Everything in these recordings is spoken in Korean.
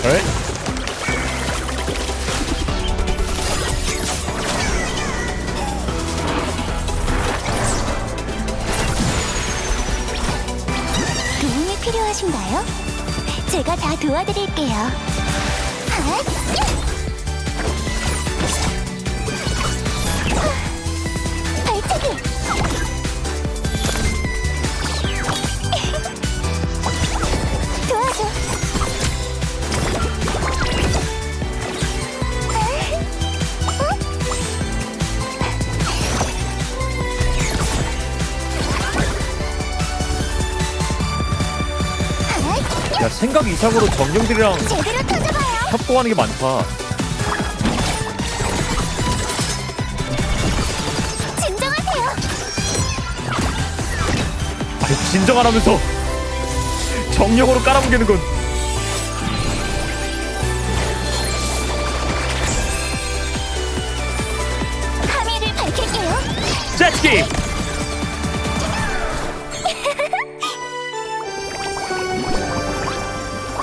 에? 도움이 필요하신가요? 제가 다 도와드릴게요. 발차기! 도와줘. 야, 생각 이상으로 정령들이랑 제대로 터져봐요. 협공하는 게 많다. 진정하세요. 아니, 진정하라면서 정령으로 깔아뭉개는 건. 함의를 밝힐게요. 제트기!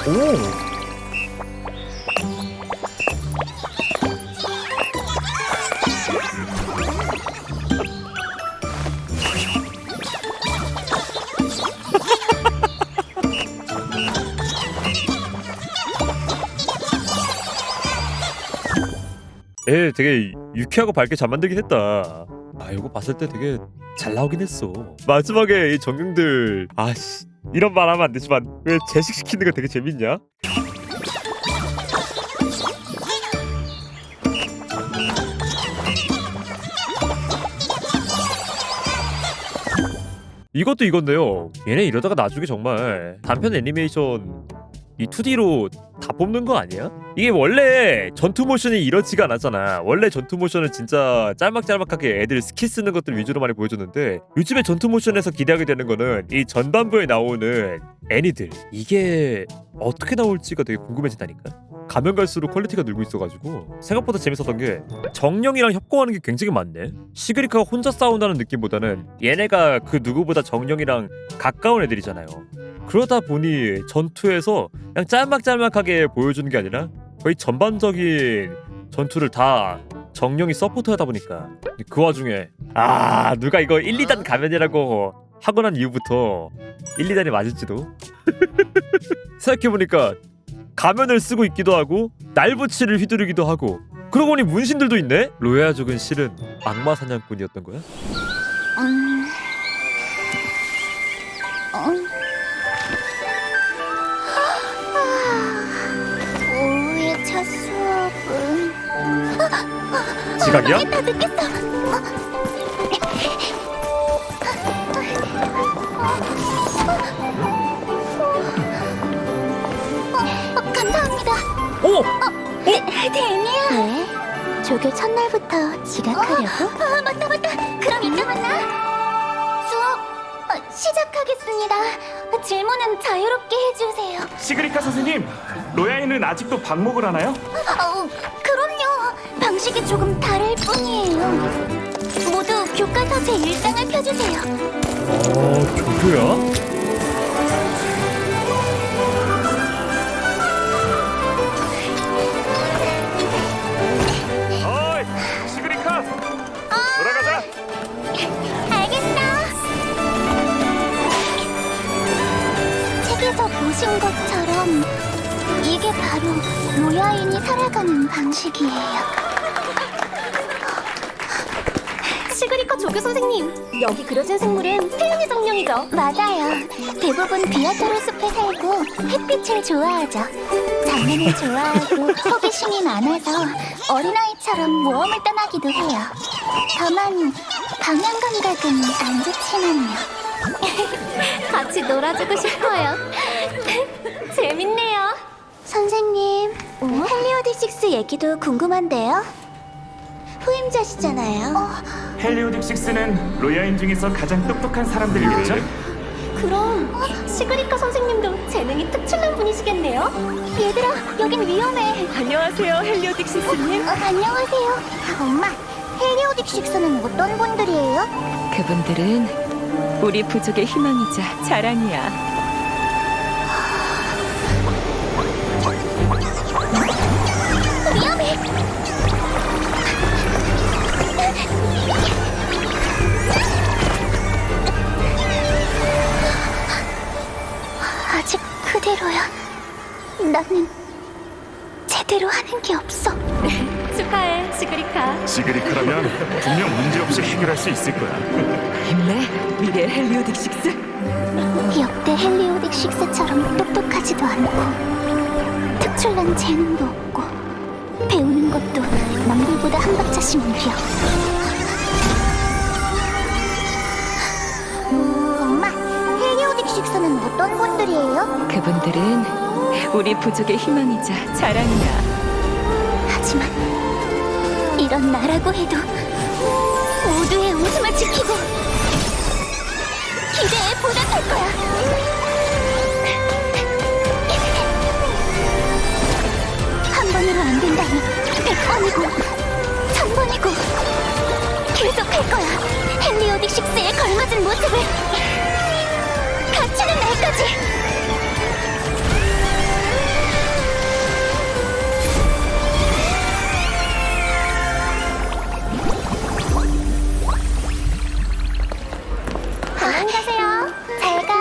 오! 애 되게 유쾌하고 밝게 잘 만들긴 했다. 아, 이거 봤을 때 되게 잘 나오긴 했어. 마지막에 이 정령들, 아씨, 이런 말 하면 안 되지만 왜 제식시키는 거 되게 재밌냐? 이것도 이건데요. 얘네 이러다가 나중에 정말 단편 애니메이션 이 2D로 다 뽑는 거 아니야? 이게 원래 전투 모션이 이렇지가 않았잖아. 원래 전투 모션은 진짜 짤막짤막하게 애들 스킬 쓰는 것들 위주로 많이 보여줬는데, 요즘에 전투 모션에서 기대하게 되는 거는 이 전반부에 나오는 애니들, 이게 어떻게 나올지가 되게 궁금해진다니까. 가면 갈수록 퀄리티가 늘고 있어가지고 생각보다 재밌었던 게 정령이랑 협공하는 게 굉장히 많네. 시그리카가 혼자 싸운다는 느낌보다는 얘네가 그 누구보다 정령이랑 가까운 애들이잖아요. 그러다 보니 전투에서 그냥 짤막짤막하게 보여주는 게 아니라 거의 전반적인 전투를 다 정령이 서포트하다 보니까, 그 와중에 누가 이거 1, 2단 가면이라고 하고 난 이후부터 1, 2단이 맞을지도. 생각해보니까 가면을 쓰고 있기도 하고 날붙이를 휘두르기도 하고, 그러고 보니 문신들도 있네? 로야족은 실은 악마 사냥꾼이었던 거야? 오후의 첫 수업은 지각이야? 늦겠어. 감사합니다. 오! 데니야. 왜? 조교 첫날부터 지각하려고? 맞다. 그럼 이따 만나. 수업 시작하겠습니다. 질문은 자유롭게 해주세요. 시그리카 선생님, 로야인은 아직도 방목을 하나요? 그럼요. 방식이 조금 다를 뿐이에요. 모두 교과서 제1장을 펴주세요. 교교야? 어이, 시그리카! 돌아가자! 알겠어. 책에서 보신 것처럼 이게 바로 로야인이 살아가는 방식이에요. 시그리카 조교 선생님, 여기 그려진 생물은 태양의 정령이죠? 맞아요. 대부분 비아토로 숲에 살고 햇빛을 좋아하죠. 장난을 좋아하고 호기심이 많아서 어린아이처럼 모험을 떠나기도 해요. 다만 방향 감각은 안 좋지만요. 같이 놀아주고 싶어요. 재밌네요. 선생님, 헬리오디식스 얘기도 궁금한데요? 후임자시잖아요. 헬리오딕식스는 로야인 중에서 가장 똑똑한 사람들이겠죠? 그럼 시그리카 선생님도 재능이 특출난 분이시겠네요? 얘들아, 여긴 위험해. 안녕하세요, 헬리오딕시스님. 안녕하세요. 엄마, 헬리오딕식스는 어떤 분들이에요? 그분들은 우리 부족의 희망이자 자랑이야. 아직 그대로야. 나는 제대로 하는 게 없어. 축하해, 시그리카. 시그리카라면 분명 문제없이 해결할 수 있을 거야. 힘내, 미래 헬리오딕식스. 역대 헬리오딕6처럼 똑똑하지도 않고 특출난 재능도 없고 배우는 것도 남들보다 한 박자씩 느려. 엄마, 헬리오딕6는 어떤 분들이에요? 그분들은 우리 부족의 희망이자 자랑이야. 하지만 이런 나라고 해도 모두의 웃음을 지키고 기대에 보답할 거야. 한 번으로 안 된다니 100번이고 1000번이고 계속할 거야. 헬리오딕6에 걸맞은 모습을 갖추는 날까지. 안녕히 가세요. 잘 가.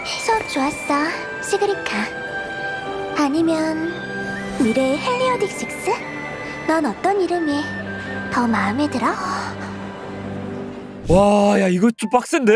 수업 좋았어, 시그리카. 아니면 미래의 헬리오딕6? 넌 어떤 이름이 더 마음에 들어? 와, 야 이거 좀 빡센데?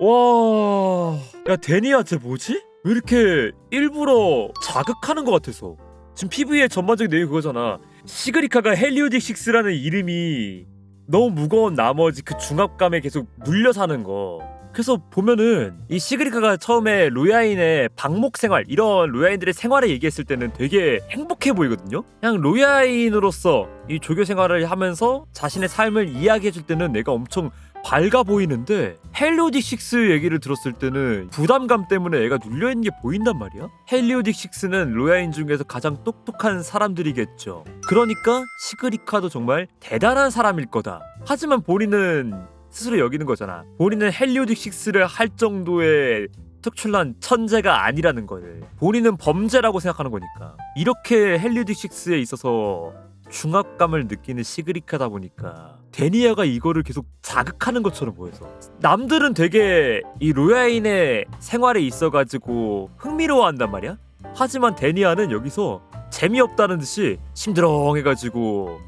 와, 야 데니야 쟤 뭐지? 왜 이렇게 일부러 자극하는 것 같아서. 지금 PV의 전반적인 내용이 그거잖아. 시그리카가 헬리오딕6라는 이름이 너무 무거운 나머지 그 중압감에 계속 눌려 사는 거. 그래서 보면은 이 시그리카가 처음에 로야인의 방목 생활, 이런 로야인들의 생활을 얘기했을 때는 되게 행복해 보이거든요. 그냥 로야인으로서 이 조교 생활을 하면서 자신의 삶을 이야기해줄 때는 내가 엄청 밝아 보이는데, 헬리오딕6 얘기를 들었을 때는 부담감 때문에 애가 눌려있는 게 보인단 말이야. 헬리오딕6는 로야인 중에서 가장 똑똑한 사람들이겠죠. 그러니까 시그리카도 정말 대단한 사람일 거다. 하지만 본인은 스스로 여기는 거잖아. 본인은 헬리오딕6를 할 정도의 특출난 천재가 아니라는 거를. 본인은 범죄라고 생각하는 거니까. 이렇게 헬리오딕6에 있어서 중압감을 느끼는 시그리카다 보니까 데니아가 이거를 계속 자극하는 것처럼 보여서, 남들은 되게 이 로야인의 생활에 있어가지고 흥미로워한단 말이야. 하지만 데니아는 여기서 재미없다는 듯이 심드렁해가지고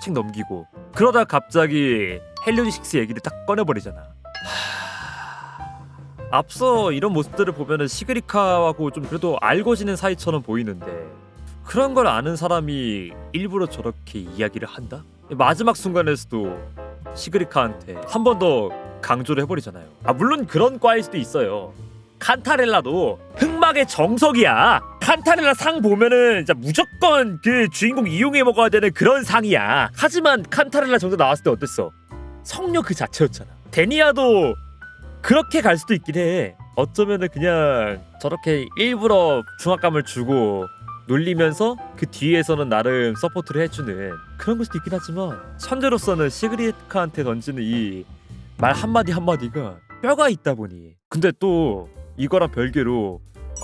책 넘기고, 그러다 갑자기 헬리오딕6 얘기를 딱 꺼내버리잖아. 앞서 이런 모습들을 보면은 시그리카하고 좀 그래도 알고 지낸 사이처럼 보이는데, 그런 걸 아는 사람이 일부러 저렇게 이야기를 한다? 마지막 순간에서도 시그리카한테 한 번 더 강조를 해버리잖아요. 물론 그런 과일 수도 있어요. 칸타렐라도 흑막의 정석이야. 칸타렐라 상 보면은 진짜 무조건 그 주인공 이용해 먹어야 되는 그런 상이야. 하지만 칸타렐라 정석 나왔을 때 어땠어? 성녀 그 자체였잖아. 데니아도 그렇게 갈 수도 있긴 해. 어쩌면은 그냥 저렇게 일부러 중압감을 주고 놀리면서 그 뒤에서는 나름 서포트를 해주는 그런 걸 수도 있긴 하지만, 현재로서는 시그리카한테 던지는 이 말 한마디 한마디가 뼈가 있다 보니. 근데 또 이거랑 별개로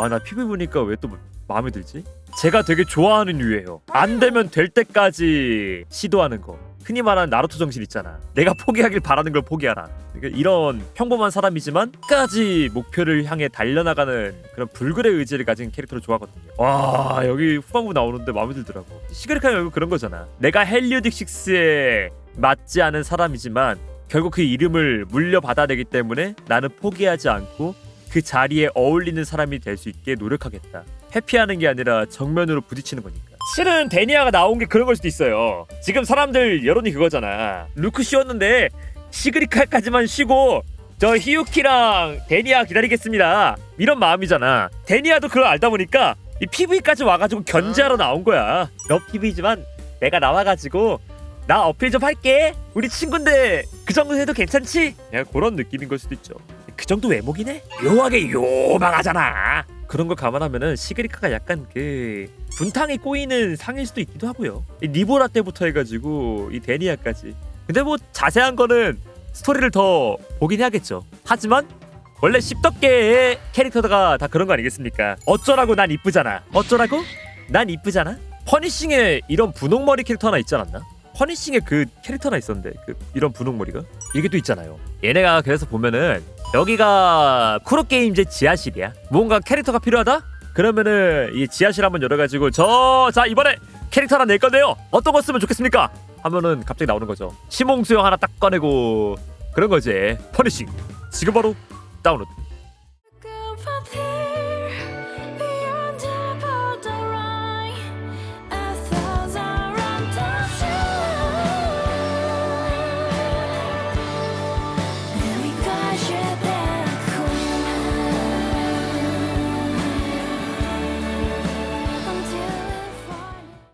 나 PV 보니까 왜 또 마음에 들지? 제가 되게 좋아하는 유예요. 안 되면 될 때까지 시도하는 거. 흔히 말하는 나루토 정신 있잖아. 내가 포기하길 바라는 걸 포기하라. 그러니까 이런 평범한 사람이지만 끝까지 목표를 향해 달려나가는 그런 불굴의 의지를 가진 캐릭터를 좋아하거든요. 와, 여기 후반부 나오는데 마음에 들더라고. 시그리카는 결국 그런 거잖아. 내가 헬리오딕6에 맞지 않은 사람이지만 결국 그 이름을 물려받아야 되기 때문에 나는 포기하지 않고 그 자리에 어울리는 사람이 될 수 있게 노력하겠다. 회피하는 게 아니라 정면으로 부딪히는 거니까. 실은 데니아가 나온 게 그런 걸 수도 있어요. 지금 사람들 여론이 그거잖아. 루크 쉬었는데 시그리카까지만 쉬고 저 히유키랑 데니아 기다리겠습니다, 이런 마음이잖아. 데니아도 그걸 알다 보니까 이 PV까지 와가지고 견제하러 나온 거야. 너 PV지만 내가 나와가지고 나 어필 좀 할게. 우리 친구인데 그 정도 해도 괜찮지? 그냥 그런 느낌인 걸 수도 있죠. 그 정도 외모긴 해. 묘하게 요망하잖아. 그런 걸 감안하면은 시그리카가 약간 그 분탕이 꼬이는 상일 수도 있기도 하고요. 이 니보라 때부터 해가지고 이 데니아까지. 근데 뭐 자세한 거는 스토리를 더 보긴 해야겠죠. 하지만 원래 10덕계의 캐릭터가 다 그런 거 아니겠습니까? 어쩌라고 난 이쁘잖아. 어쩌라고? 난 이쁘잖아? 퍼니싱에 이런 분홍머리 캐릭터 하나 있지 않았나? 퍼니싱에 그 캐릭터 하나 있었는데, 그 이런 분홍머리가 이게 또 있잖아요. 얘네가 그래서 보면은 여기가 쿠로게임즈 지하실이야. 뭔가 캐릭터가 필요하다? 그러면은 이 지하실 한번 열어가지고 자 이번에 캐릭터 하나 낼 건데요. 어떤 거 쓰면 좋겠습니까? 하면은 갑자기 나오는 거죠. 시몽수영 하나 딱 꺼내고 그런 거지. 퍼니싱 지금 바로 다운로드.